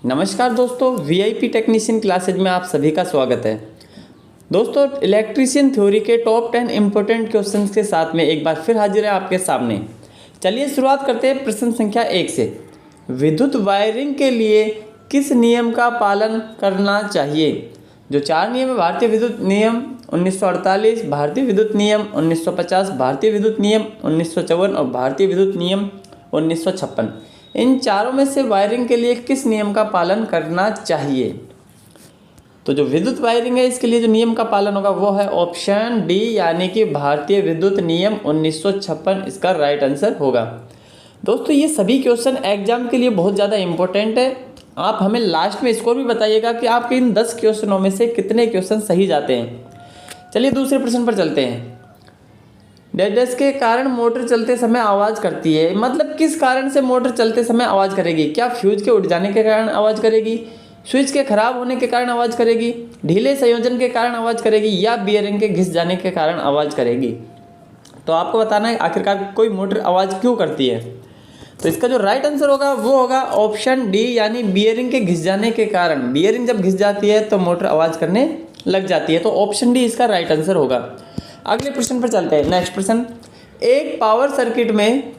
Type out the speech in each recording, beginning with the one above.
नमस्कार दोस्तों, VIP technician classes में आप सभी का स्वागत है। दोस्तों, इलेक्ट्रीशियन थ्योरी के टॉप 10 इम्पोर्टेंट क्वेश्चंस के साथ में एक बार फिर हाजिर है आपके सामने। चलिए शुरुआत करते हैं प्रश्न संख्या 1 से। विद्युत वायरिंग के लिए किस नियम का पालन करना चाहिए? जो 4 नियम है, भारतीय विद्युत नियम 1948, भारतीय विद्युत नियम 1950, भारतीय विद्युत नियम 1954 और भारतीय विद्युत नियम 1956। इन चारों में से वायरिंग के लिए किस नियम का पालन करना चाहिए? तो जो विद्युत वायरिंग है इसके लिए जो नियम का पालन होगा वो है ऑप्शन डी, यानी कि भारतीय विद्युत नियम 1956 इसका राइट आंसर होगा। दोस्तों, ये सभी क्वेश्चन एग्जाम के लिए बहुत ज़्यादा इंपॉर्टेंट है। आप हमें लास्ट में स्कोर भी बताइएगा कि आपके इन 10 क्वेश्चनों में से कितने क्वेश्चन सही जाते हैं। चलिए दूसरे प्रश्न पर चलते हैं। डैश के कारण मोटर चलते समय आवाज़ करती है, मतलब किस कारण से मोटर चलते समय आवाज़ करेगी? क्या फ्यूज के उड़ जाने के कारण आवाज़ करेगी, स्विच के खराब होने के कारण आवाज़ करेगी, ढीले संयोजन के कारण आवाज़ करेगी या बियरिंग के घिस जाने के कारण आवाज़ करेगी? तो आपको बताना है आखिरकार कोई मोटर आवाज़ क्यों करती है। तो इसका जो राइट आंसर होगा वो होगा ऑप्शन डी, यानी बियरिंग के घिस जाने के कारण। बियरिंग जब घिस जाती है तो मोटर आवाज़ करने लग जाती है। तो ऑप्शन डी इसका राइट आंसर होगा। अगले प्रश्न पर चलते हैं। नेक्स्ट प्रश्न, एक पावर सर्किट में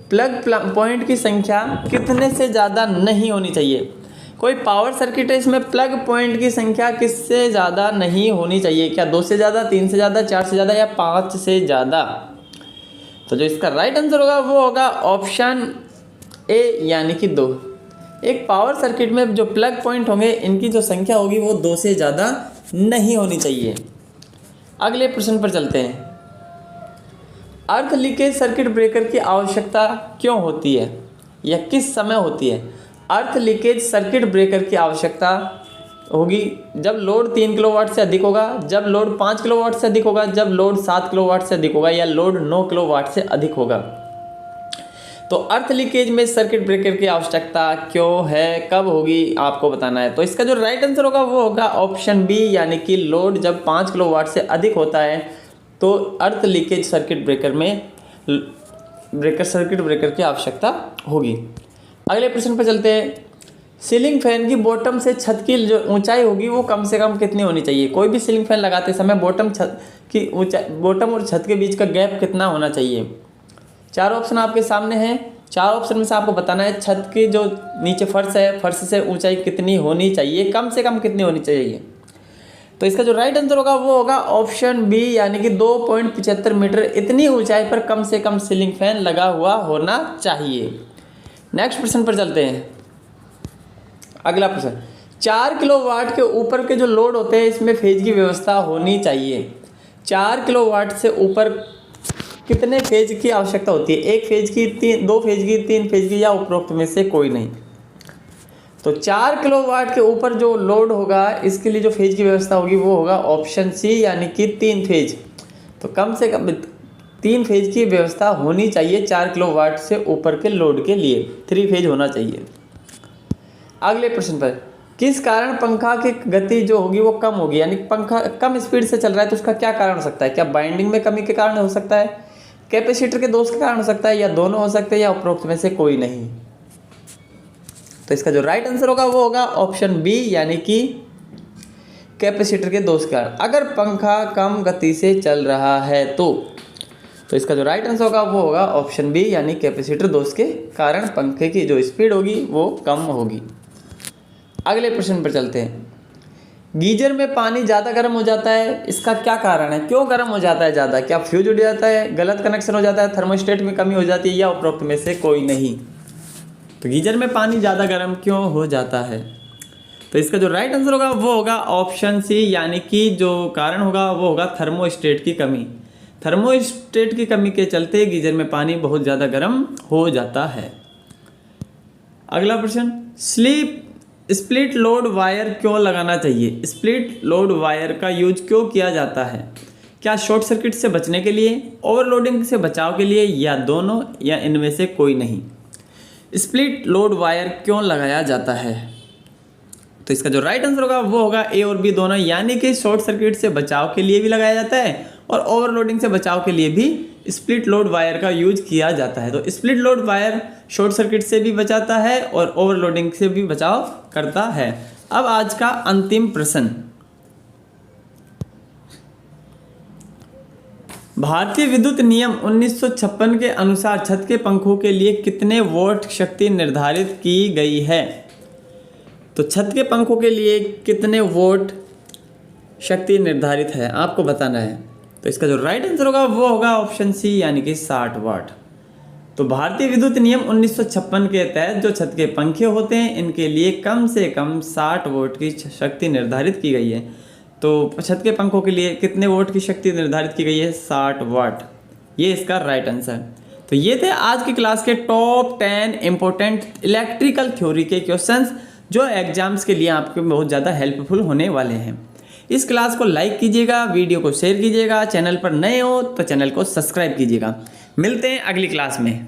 प्लग पॉइंट की संख्या कितने से ज़्यादा नहीं होनी चाहिए? कोई पावर सर्किट है, इसमें प्लग पॉइंट की संख्या किससे ज़्यादा नहीं होनी चाहिए? क्या 2 से ज़्यादा, 3 से ज़्यादा, 4 से ज़्यादा या 5 से ज़्यादा? तो जो इसका राइट आंसर होगा वो होगा ऑप्शन ए, यानी कि 2। एक पावर सर्किट में जो प्लग पॉइंट होंगे इनकी जो संख्या होगी वो 2 से ज़्यादा नहीं होनी चाहिए। अगले प्रश्न पर चलते हैं। अर्थ लीकेज सर्किट ब्रेकर की आवश्यकता क्यों होती है या किस समय होती है? अर्थ लीकेज सर्किट ब्रेकर की आवश्यकता होगी जब लोड 3 किलोवाट से अधिक होगा, जब लोड 5 किलोवाट से अधिक होगा, जब लोड 7 किलोवाट से अधिक होगा या लोड 9 किलोवाट से अधिक होगा। तो अर्थ लीकेज में सर्किट ब्रेकर की आवश्यकता क्यों है, कब होगी, आपको बताना है। तो इसका जो राइट आंसर होगा वो होगा ऑप्शन बी, यानी कि लोड जब 5 किलोवाट से अधिक होता है तो अर्थ लीकेज सर्किट ब्रेकर में सर्किट ब्रेकर की आवश्यकता होगी। अगले प्रश्न पर चलते हैं। सीलिंग फैन की बॉटम से छत की जो ऊंचाई होगी वो कम से कम कितनी होनी चाहिए? कोई भी सीलिंग फैन लगाते समय बॉटम और छत के बीच का गैप कितना होना चाहिए? 4 ऑप्शन आपके सामने हैं। 4 ऑप्शन में से आपको बताना है छत की जो नीचे फर्श है, फर्श से ऊंचाई कितनी होनी चाहिए, कम से कम कितनी होनी चाहिए। तो इसका जो राइट आंसर होगा वो होगा ऑप्शन बी, यानी कि 2.75 मीटर इतनी ऊंचाई पर कम से कम सीलिंग फैन लगा हुआ होना चाहिए। नेक्स्ट प्रश्न पर चलते हैं। अगला प्रश्न, 4 किलोवाट के ऊपर के जो लोड होते हैं इसमें फेज की व्यवस्था होनी चाहिए। 4 किलोवाट से ऊपर कितने फेज की आवश्यकता होती है? 1 फेज की, 2 फेज की, 3 फेज की या उपरोक्त में से कोई नहीं। तो 4 किलोवाट के ऊपर जो लोड होगा इसके लिए जो फेज की व्यवस्था होगी वो होगा ऑप्शन सी, यानी कि 3 फेज। तो कम से कम 3 फेज की व्यवस्था होनी चाहिए 4 किलोवाट से ऊपर के लोड के लिए। 3 फेज होना चाहिए। अगले प्रश्न पर, किस कारण पंखा की गति जो होगी वो कम होगी? यानी पंखा कम स्पीड से चल रहा है तो उसका क्या कारण हो सकता है? क्या बाइंडिंग में कमी के कारण हो सकता है, कैपेसिटर के दोष के कारण हो सकता है, या दोनों हो सकते हैं, या उपरोक्त में से कोई नहीं? तो इसका जो राइट आंसर होगा वो होगा ऑप्शन बी, यानी कि कैपेसिटर के दोष के कारण। अगर पंखा कम गति से चल रहा है तो इसका जो राइट आंसर होगा वो होगा ऑप्शन बी, यानी कैपेसिटर दोष के कारण पंखे की जो स्पीड होगी वो कम होगी। अगले प्रश्न पर चलते हैं। गीजर में पानी ज़्यादा गर्म हो जाता है, इसका क्या कारण है? क्यों गर्म हो जाता है ज़्यादा? क्या फ्यूज उड़ जाता है, गलत कनेक्शन हो जाता है, थर्मोस्टेट में कमी हो जाती है, या उपरोक्त में से कोई नहीं? तो गीजर में पानी ज़्यादा गर्म क्यों हो जाता है? तो इसका जो राइट आंसर होगा वो होगा ऑप्शन सी, यानी कि जो कारण होगा वो होगा थर्मोस्टेट की कमी। थर्मोस्टेट की कमी के चलते गीजर में पानी बहुत ज़्यादा गर्म हो जाता है। अगला प्रश्न, स्प्लिट लोड वायर क्यों लगाना चाहिए? स्प्लिट लोड वायर का यूज क्यों किया जाता है? क्या शॉर्ट सर्किट से बचने के लिए, ओवरलोडिंग से बचाव के लिए, या दोनों, या इनमें से कोई नहीं? स्प्लिट लोड वायर क्यों लगाया जाता है? तो इसका जो राइट आंसर होगा वो होगा ए और बी दोनों, यानी कि शॉर्ट सर्किट से बचाव के लिए भी लगाया जाता है और ओवरलोडिंग से बचाव के लिए भी स्प्लिट लोड वायर का यूज किया जाता है। तो split load wire short circuit से भी बचाता है और ओवरलोडिंग से भी बचाव करता है। अब आज का अंतिम प्रश्न, भारतीय विद्युत नियम 1956 के अनुसार छत के पंखों के लिए कितने वोल्ट शक्ति निर्धारित की गई है? तो छत के पंखों के लिए कितने वोल्ट शक्ति निर्धारित है आपको बताना है। तो इसका जो राइट आंसर होगा वो होगा ऑप्शन सी, यानी कि 60 वाट। तो भारतीय विद्युत नियम 1956 के तहत जो छत के पंखे होते हैं इनके लिए कम से कम 60 वोल्ट की शक्ति निर्धारित की गई है। तो छत के पंखों के लिए कितने वोल्ट की शक्ति निर्धारित की गई है? 60 वाट। ये इसका राइट आंसर। तो ये थे आज की क्लास के टॉप 10 इंपॉर्टेंट इलेक्ट्रिकल थ्योरी के क्वेश्चंस जो एग्जाम्स के लिए आपके बहुत ज़्यादा हेल्पफुल होने वाले हैं। इस क्लास को लाइक कीजिएगा, वीडियो को शेयर कीजिएगा, चैनल पर नए हो तो चैनल को सब्सक्राइब कीजिएगा। मिलते हैं अगली क्लास में।